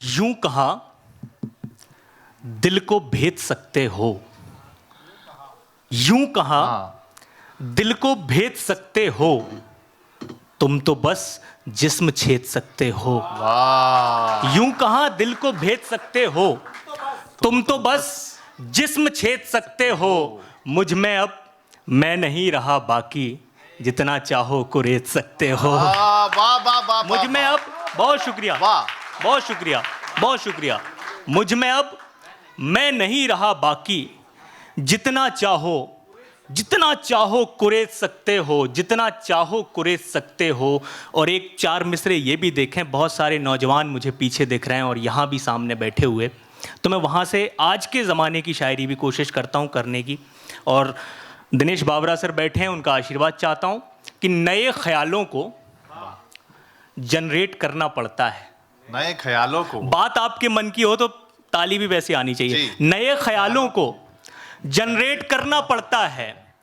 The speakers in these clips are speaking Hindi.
यूं कहा दिल को भेद सकते हो। यूं कहा दिल को भेद सकते हो। तुम तो बस जिस्म छेद सकते हो। वाह यूं कहा दिल को भेद सकते हो। तुम तो बस जिस्म छेद सकते हो। मुझ में अब मैं नहीं रहा बाकी, जितना चाहो कुरेद सकते हो। वाह वाह वाह वाह मुझ में अब, बहुत शुक्रिया, वाह बहुत शुक्रिया, बहुत शुक्रिया। मुझ में अब मैं नहीं रहा बाकी, जितना चाहो कुरेद सकते हो, जितना चाहो कुरेद सकते हो। और एक चार मिसरे ये भी देखें, बहुत सारे नौजवान मुझे पीछे दिख रहे हैं और यहाँ भी सामने बैठे हुए, तो मैं वहाँ से आज के ज़माने की शायरी भी कोशिश करता हूँ करने की। और दिनेश बावरा सर बैठे हैं, उनका आशीर्वाद चाहता हूँ कि नए ख्यालों को जनरेट करना पड़ता है। नए ख्यालों को, बात आपके मन की हो तो ताली भी वैसे आनी चाहिए। नए ख्यालों को जनरेट करना पड़ता है,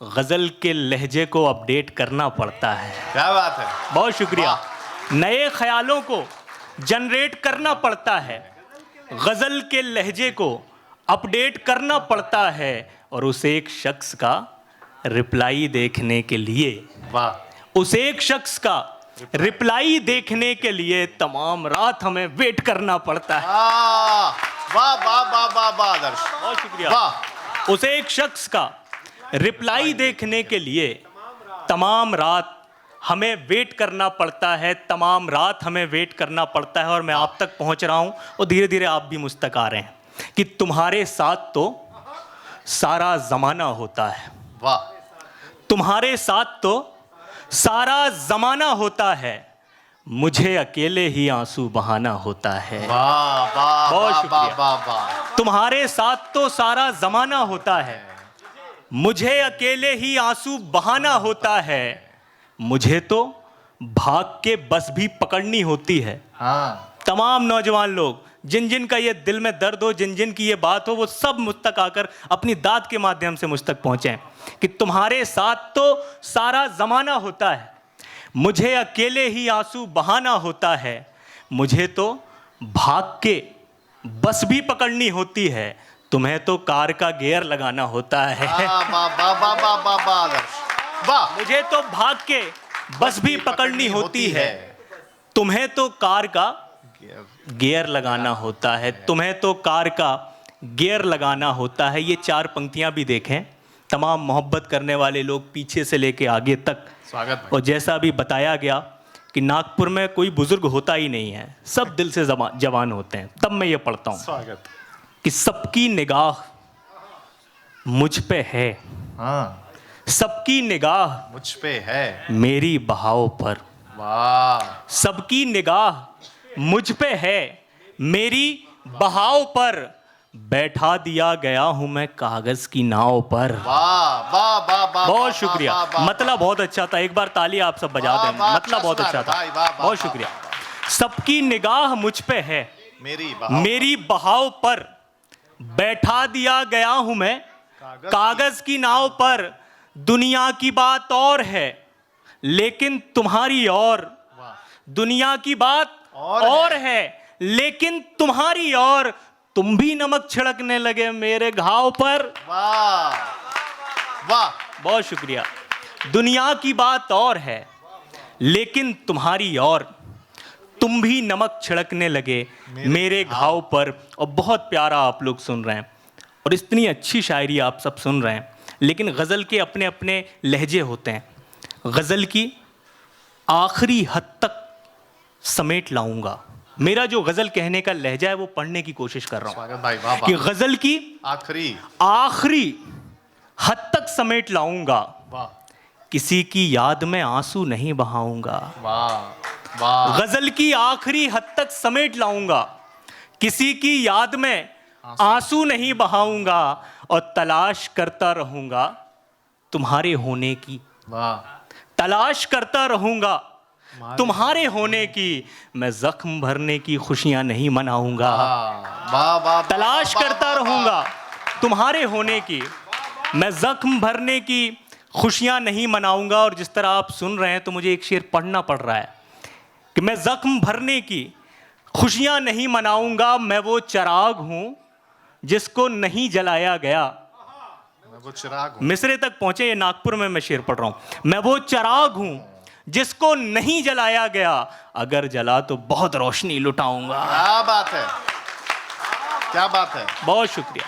गजल के लहजे को अपडेट करना पड़ता है। क्या बात है, बहुत शुक्रिया। नए ख्यालों को जनरेट करना पड़ता है, गजल के लहजे को अपडेट करना पड़ता है। और उस एक शख्स का रिप्लाई देखने के लिए, वाह उस एक शख्स का रिप्लाई देखने के लिए तमाम रात हमें वेट करना पड़ता है। वाह वाह वाह वाह वाह आदर्श, बहुत शुक्रिया। वाह उस एक शख्स का रिप्लाई देखने के लिए तमाम रात हमें वेट करना पड़ता है, तमाम रात हमें वेट करना पड़ता है। और मैं आप तक पहुंच रहा हूं और धीरे धीरे आप भी मुझ तक आ रहे हैं कि तुम्हारे साथ तो सारा जमाना होता है। वाह तुम्हारे साथ तो सारा जमाना होता है, मुझे अकेले ही आंसू बहाना होता है। वाह वाह बहुत वाह शुक्रिया। वाह वाह, तुम्हारे साथ तो सारा जमाना होता है, मुझे अकेले ही आंसू बहाना होता है। मुझे तो भाग के बस भी पकड़नी होती है। हाँ तमाम नौजवान लोग, जिन जिन का ये दिल में दर्द हो, जिन जिन की ये बात हो, वो सब मुझ तक आकर अपनी दाद के माध्यम से मुझ तक पहुंचे कि तुम्हारे साथ तो सारा जमाना होता है, मुझे अकेले ही आंसू बहाना होता है। मुझे तो भाग के बस भी पकड़नी होती है, तुम्हें तो कार का गियर लगाना होता है। वाह वाह वाह वाह वाह वाह वाह आदर्श, वाह मुझे तो भाग के बस भी पकड़नी होती है, तुम्हें तो कार का गियर लगाना होता है, तुम्हें तो कार का गियर लगाना होता है। ये चार पंक्तियां भी देखें, तमाम मोहब्बत करने वाले लोग पीछे से लेके आगे तक। स्वागत भाई। और जैसा अभी बताया गया कि नागपुर में कोई बुजुर्ग होता ही नहीं है, सब दिल से जवान होते हैं। तब मैं ये पढ़ता हूँ स्वागत। कि सबकी निगाह मुझ पे है, हाँ सबकी निगाह मुझ पे है, मेरी बहाव पर। वाह सबकी निगाह मुझ पे है, मेरी बहाव पर। बैठा दिया गया हूं मैं कागज की नाव पर। वाह वाह वाह वाह, बहुत शुक्रिया। मतलब बहुत अच्छा था, एक बार ताली आप सब बजा दें। मतलब बहुत अच्छा था, बहुत शुक्रिया। सबकी निगाह मुझ पे है, मेरी बहाव पर। बैठा दिया गया हूं मैं कागज की नाव पर। दुनिया की बात और है लेकिन तुम्हारी और, दुनिया की बात और है लेकिन तुम्हारी और। तुम भी नमक छिड़कने लगे मेरे घाव पर। वाह वाह, बहुत शुक्रिया। दुनिया की बात और है लेकिन तुम्हारी और, तुम भी नमक छिड़कने लगे मेरे घाव पर। और बहुत प्यारा आप लोग सुन रहे हैं और इतनी अच्छी शायरी आप सब सुन रहे हैं, लेकिन गज़ल के अपने अपने लहजे होते हैं। गज़ल की आखिरी हद तक समेट लाऊंगा। मेरा जो गज़ल कहने का लहजा है वो पढ़ने की कोशिश कर रहा हूँ। स्वागत भाई, वाह कि वाह, गज़ल की आखिरी हद तक समेट लाऊंगा। वाह किसी की याद में आंसू नहीं बहाऊंगा। वाह वाह, गज़ल की आखिरी हद तक समेट लाऊंगा, किसी की याद में आंसू नहीं बहाऊंगा। और तलाश करता रहूंगा तुम्हारे होने की, वाह तलाश करता रहूंगा तुम्हारे होने की। मैं जख्म भरने की खुशियां नहीं मनाऊंगा। वाह वाह, तलाश करता रहूंगा तुम्हारे होने की, मैं जख्म भरने की खुशियां नहीं मनाऊंगा। और जिस तरह आप सुन रहे हैं तो मुझे एक शेर पढ़ना पड़ रहा है कि मैं जख्म भरने की खुशियां नहीं मनाऊंगा, मैं वो चिराग हूं जिसको नहीं जलाया गया। मैं वो चिराग हूं। मिसरे तक पहुंचे, ये नागपुर में मैं शेर पढ़ रहा हूं। मैं वो चिराग हूं जिसको नहीं जलाया गया, अगर जला तो बहुत रोशनी लुटाऊंगा। क्या बात है, क्या बात है। बहुत शुक्रिया।